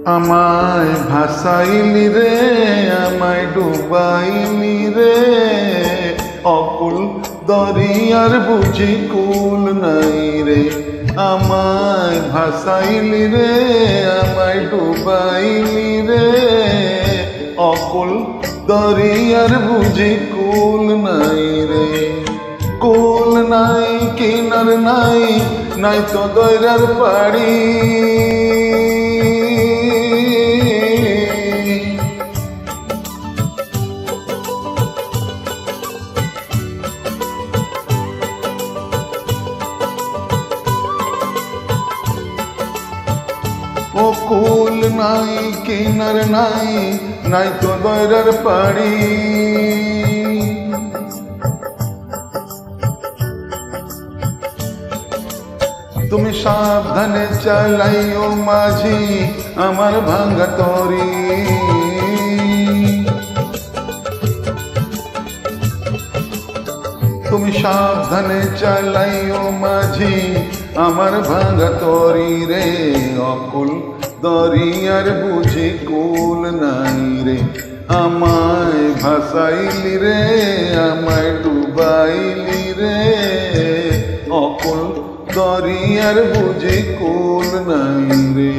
আমায় ভাসাইলি রে, আমায় ডুবাইলি রে, অকুল দরিয়ার বুঝি কুল নাই রে। আমায় ভাসাইলি রে, আমায় ডুবাইলি রে, অকুল দরিয়ার বুঝি কুল নাই রে। কুল নাই, কিনার নাই, নাই তো দৈরার পাড়ি। ও কুল নাই, কিনার নাই, নাই তো দৈরার পাড়ি। তুমি সাবধানে চালাইও মাঝি আমার ভাঙ্গা তরি। তুমি সাবধানে চালাইও মাঝি আমার ভাঙ্গা তরি রে। অকুল দরিয়ার বুঝি কুল নাই রে। আমায় ভাসাইলি রে, আমায় ডুবাইলি রে, অকুল দরিয়ার বুঝি কুল নাই রে।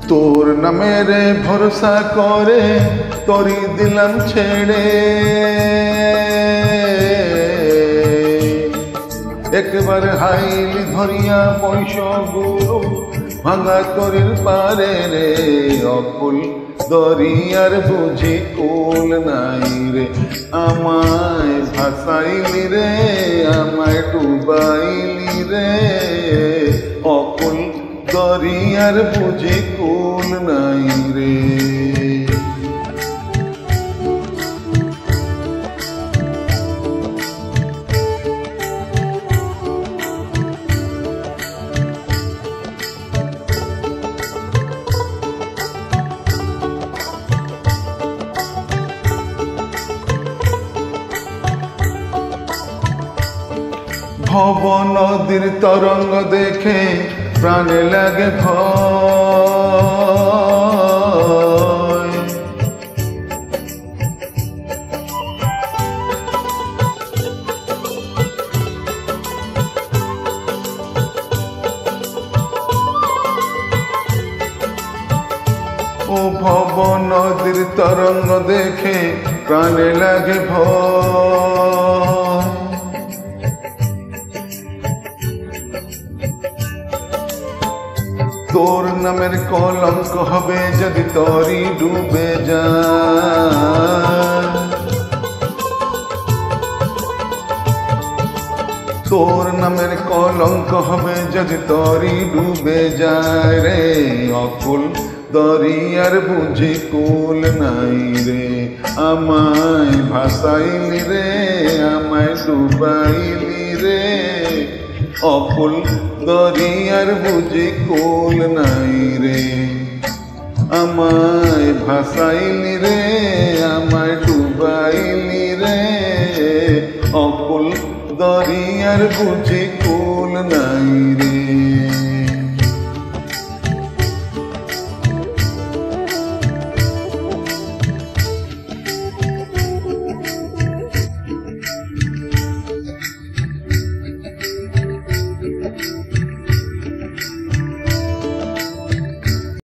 তোর নামের ভরসা করে তরি দিলাম ছেড়ে। একবার হাইলি ধরিয়া পয়স গুরু ভাঙা তরির পারে রে। অকুল দরিয়ার বুঝি কুল নাই রে। আমায় ভাসাইলি রে, আমায় ডুবাইলি রে, অকুল দরিয়ার বুঝি কুল নাই রে। ভব নদীর তরঙ্গ দেখে প্রাণে লাগে ভয়। ও ভব নদীর তরঙ্গ দেখে প্রাণে লাগে ভয়। তোর নামের কলঙ্ক হবে যদি তরি ডুবে যায়। তোর নামের কলঙ্ক হবে যদি তরি ডুবে যায় রে। অকুল দরিয়ার বুঝি কুল নাই রে। আমায় ভাসাইলি রে, আমায় ডুবাইলি রে, অকুল দরিয়ার বুঝি কুল নাই রে। আমায় ভাসাইলি রে, আমায় ডুবাইলি রে, অকুল দরিয়ার বুঝি কুল নাই রে।